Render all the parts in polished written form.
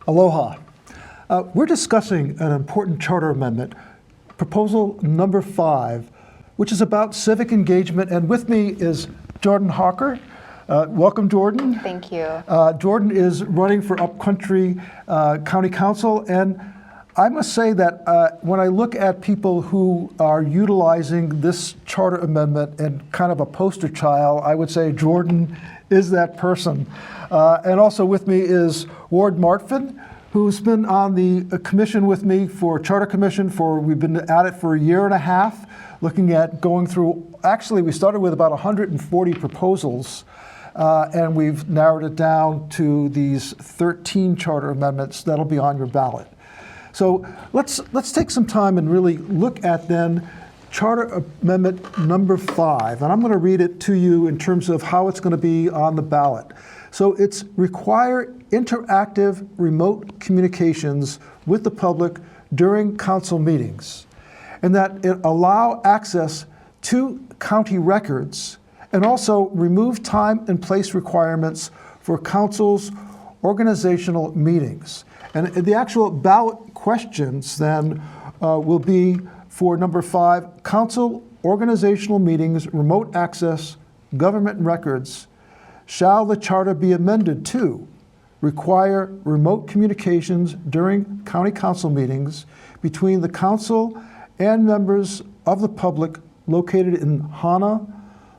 Aloha. We're discussing an important charter amendment, proposal number 5, which is about civic engagement. And with me is Jordan Hawker. Welcome, Jordan. Thank you. Jordan is running for Upcountry County Council. And I must say that when I look at people who are utilizing this charter amendment and kind of a poster child, I would say Jordan is that person. And also with me is Ward Martfin, who's been on the commission with me for Charter Commission we've been at it for a year and a half, looking at going through, actually we started with about 140 proposals, and we've narrowed it down to these 13 charter amendments that'll be on your ballot. So let's take some time and really look at then Charter Amendment number 5, and I'm going to read it to you in terms of how it's going to be on the ballot. So it's require interactive remote communications with the public during council meetings, and that it allow access to county records and also remove time and place requirements for council's organizational meetings. And the actual ballot questions then will be for number 5, council organizational meetings, remote access, government records. Shall the charter be amended to require remote communications during county council meetings between the council and members of the public located in Hana,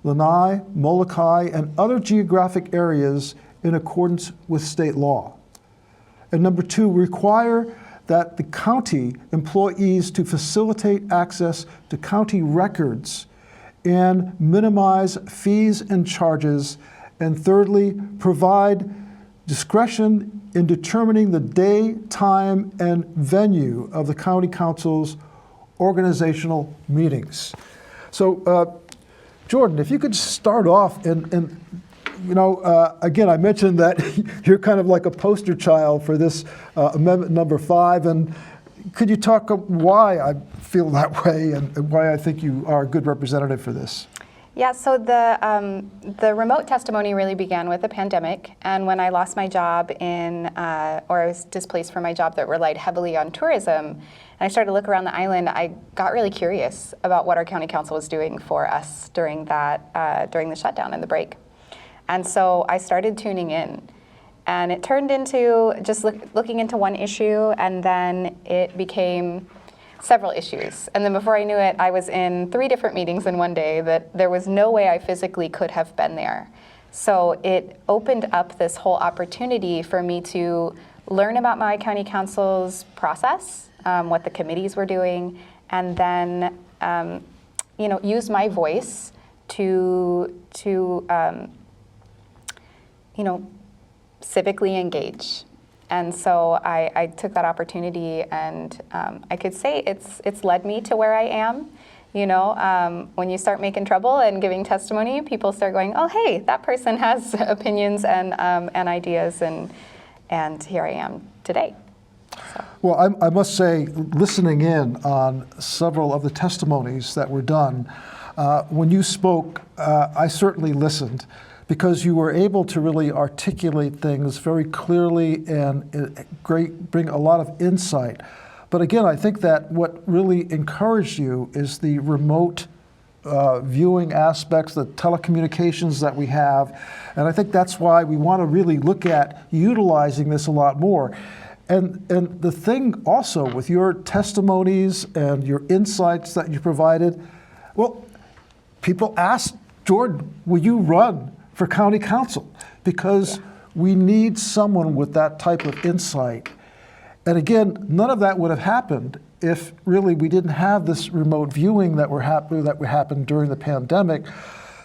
Lanai, Molokai, and other geographic areas in accordance with state law? And number 2, require that the county employees to facilitate access to county records and minimize fees and charges. And thirdly, provide discretion in determining the day, time, and venue of the county council's organizational meetings. So, Jordan, if you could start off and you know, again, I mentioned that you're kind of like a poster child for this amendment number 5, and could you talk why I feel that way and why I think you are a good representative for this? Yeah, so the remote testimony really began with the pandemic, and when I lost my job or I was displaced from my job that relied heavily on tourism, and I started to look around the island, I got really curious about what our county council was doing for us during the shutdown and the break. And so I started tuning in, and it turned into just looking into one issue, and then it became several issues. And then before I knew it, I was in 3 different meetings in one day that there was no way I physically could have been there. So it opened up this whole opportunity for me to learn about my county council's process, what the committees were doing, and then use my voice to civically engage. And so I took that opportunity, and I could say it's led me to where I am. You know, when you start making trouble and giving testimony, people start going, oh, hey, that person has opinions and ideas, and here I am today. So. Well, I must say, listening in on several of the testimonies that were done, when you spoke, I certainly listened, because you were able to really articulate things very clearly and bring a lot of insight. But again, I think that what really encouraged you is the remote viewing aspects, the telecommunications that we have. And I think that's why we want to really look at utilizing this a lot more. And the thing also with your testimonies and your insights that you provided, well, people asked, Jordan, will you run for county council? Because we need someone with that type of insight. And again, none of that would have happened if really we didn't have this remote viewing that happened during the pandemic.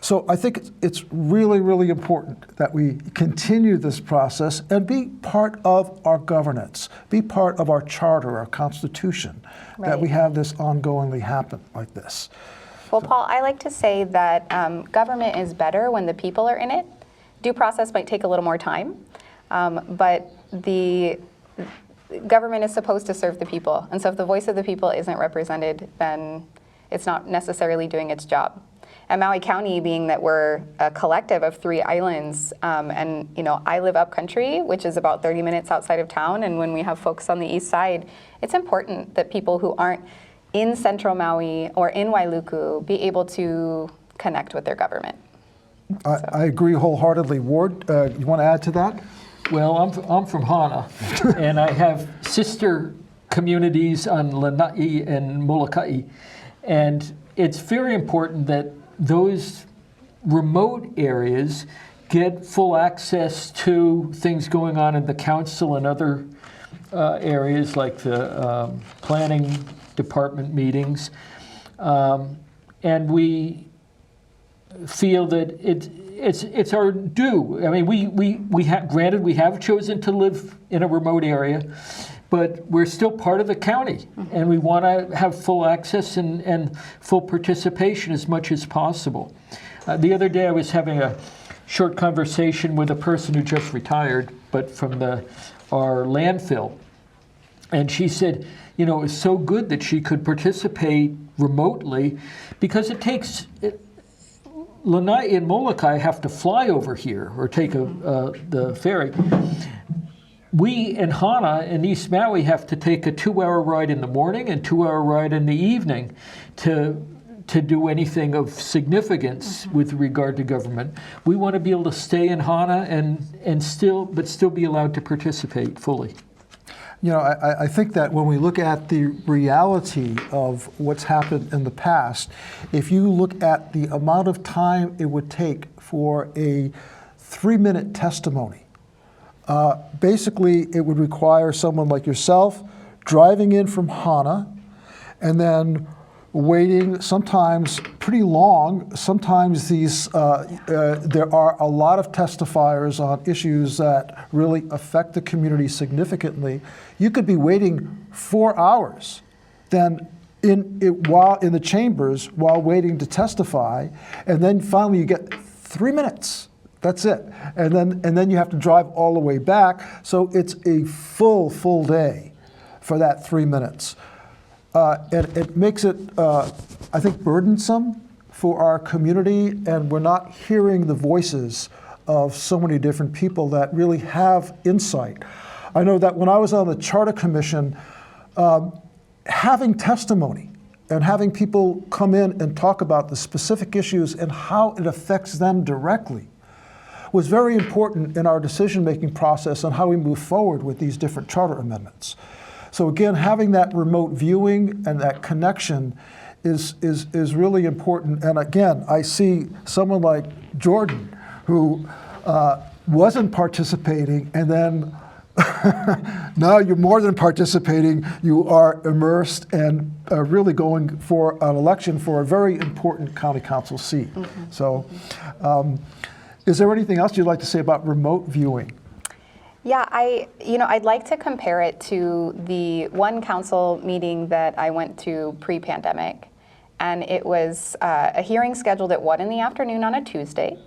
So I think it's really, really important that we continue this process and be part of our governance, be part of our charter, our constitution, right, that we have this ongoingly happen like this. Well, Paul, I like to say that government is better when the people are in it. Due process might take a little more time, but the government is supposed to serve the people. And so if the voice of the people isn't represented, then it's not necessarily doing its job. And Maui County, being that we're a collective of 3 islands, and I live upcountry, which is about 30 minutes outside of town, and when we have folks on the east side, it's important that people who aren't in central Maui or in Wailuku be able to connect with their government. I agree wholeheartedly. Ward, you want to add to that? Well, I'm from Hana, and I have sister communities on Lanai and Molokai, and it's very important that those remote areas get full access to things going on in the council and other areas like the planning department meetings, and we feel that it's our due. I mean, we have, granted, we have chosen to live in a remote area, but we're still part of the county, and we want to have full access and full participation as much as possible. The other day I was having a short conversation with a person who just retired, but from our landfill, and she said, it was so good that she could participate remotely because it takes... Lanai and Molokai have to fly over here or take the ferry. We in Hana and East Maui have to take a 2-hour ride in the morning and 2-hour ride in the evening to do anything of significance with regard to government. We want to be able to stay in Hana and still be allowed to participate fully. I think that when we look at the reality of what's happened in the past, if you look at the amount of time it would take for a 3-minute testimony, basically it would require someone like yourself driving in from Hana and then waiting sometimes pretty long. Sometimes there are a lot of testifiers on issues that really affect the community significantly. You could be waiting 4 hours then while in the chambers while waiting to testify, and then finally you get 3 minutes. That's it. And then you have to drive all the way back. So it's a full day for that 3 minutes. And it makes it, I think, burdensome for our community, and we're not hearing the voices of so many different people that really have insight. I know that when I was on the Charter Commission, having testimony and having people come in and talk about the specific issues and how it affects them directly was very important in our decision-making process on how we move forward with these different charter amendments. So again, having that remote viewing and that connection is really important. And again, I see someone like Jordan who wasn't participating, and then now you're more than participating, you are immersed and really going for an election for a very important county council seat. So is there anything else you'd like to say about remote viewing? Yeah, I'd like to compare it to the one council meeting that I went to pre-pandemic, and it was a hearing scheduled at 1 in the afternoon on a Tuesday,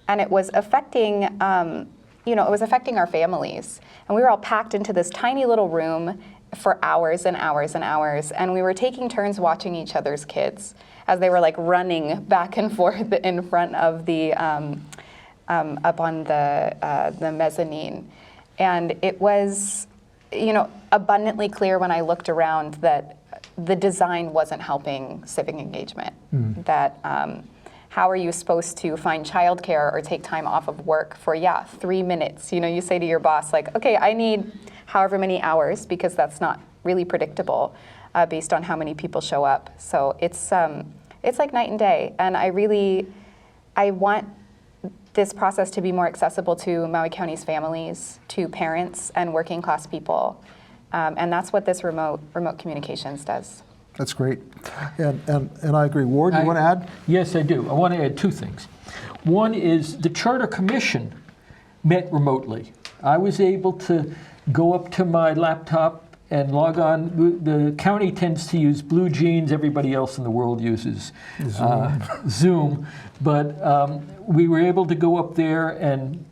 and it was affecting, our families, and we were all packed into this tiny little room for hours and hours and hours, and we were taking turns watching each other's kids as they were like running back and forth in front of the up on the mezzanine. And it was, abundantly clear when I looked around that the design wasn't helping civic engagement. That how are you supposed to find childcare or take time off of work for 3 minutes? You say to your boss, like, okay, I need however many hours, because that's not really predictable based on how many people show up. So it's like night and day. And I want this process to be more accessible to Maui County's families, to parents and working class people. And that's what this remote communications does. That's great. And I agree. Ward, you want to add? Yes, I do. I want to add 2 things. One is the Charter Commission met remotely. I was able to go up to my laptop and log on. The county tends to use Blue Jeans. Everybody else in the world uses Zoom. But we were able to go up there and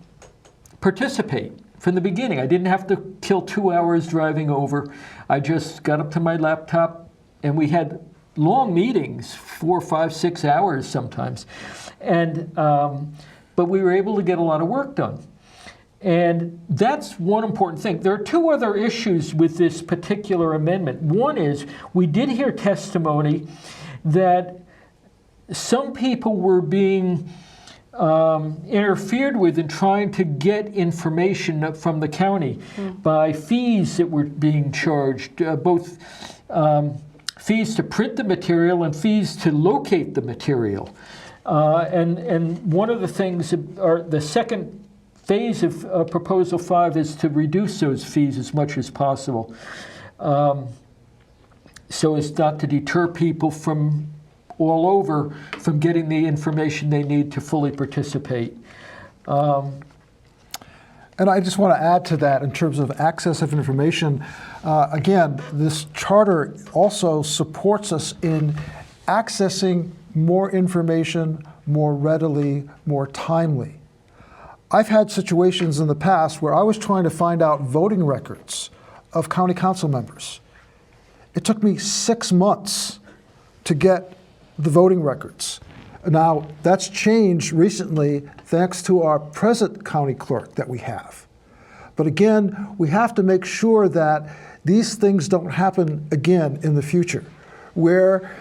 participate from the beginning. I didn't have to kill 2 hours driving over. I just got up to my laptop, and we had long meetings, 4, 5, 6 hours sometimes. And, but we were able to get a lot of work done. And that's one important thing. There are two other issues with this particular amendment. One is we did hear testimony that some people were being interfered with in trying to get information from the county by fees that were being charged, both fees to print the material and fees to locate the material. And one of the things, or the second phase of Proposal 5 is to reduce those fees as much as possible, so as not to deter people from all over from getting the information they need to fully participate. And I just want to add to that in terms of access of information. Again, this charter also supports us in accessing more information more readily, more timely. I've had situations in the past where I was trying to find out voting records of county council members. It took me 6 months to get the voting records. Now, that's changed recently thanks to our present county clerk that we have. But again, we have to make sure that these things don't happen again in the future, where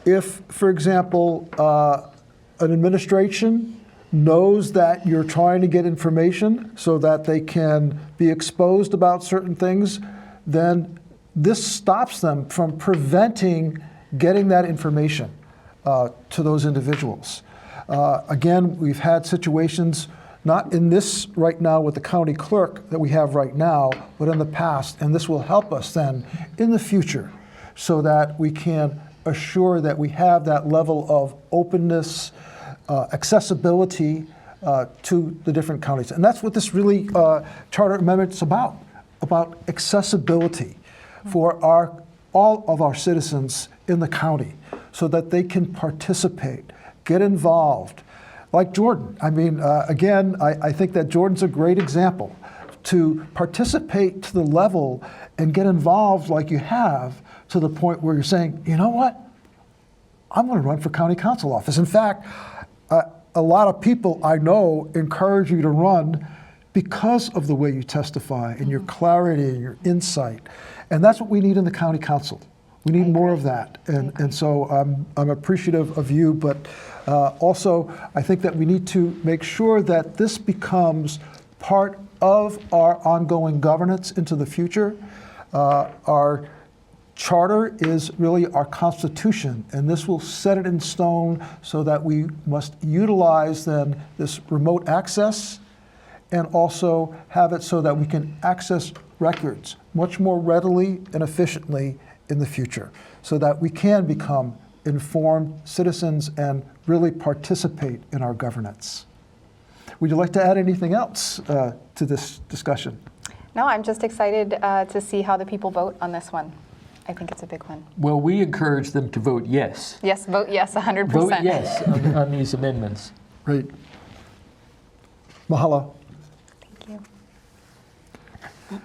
if, for example, an administration knows that you're trying to get information so that they can be exposed about certain things, then this stops them from preventing getting that information to those individuals. Again, we've had situations, not in this right now with the county clerk that we have right now, but in the past, and this will help us then in the future so that we can assure that we have that level of openness, accessibility to the different counties. And that's what this really charter amendment is about accessibility for all of our citizens in the county so that they can participate, get involved. Like Jordan, I mean, again, I think that Jordan's a great example to participate to the level and get involved like you have to the point where you're saying, you know what, I'm going to run for county council office. In fact, a lot of people I know encourage you to run because of the way you testify and your clarity and your insight. And that's what we need in the county council. We need more of that. And so I'm appreciative of you, but also I think that we need to make sure that this becomes part of our ongoing governance into the future. Our charter is really our constitution, and this will set it in stone so that we must utilize then this remote access and also have it so that we can access records much more readily and efficiently in the future so that we can become informed citizens and really participate in our governance. Would you like to add anything else to this discussion? No, I'm just excited to see how the people vote on this one. I think it's a big one. Well, we encourage them to vote yes. Yes, vote yes, 100%. Vote yes on these amendments. Great. Mahalo. Thank you.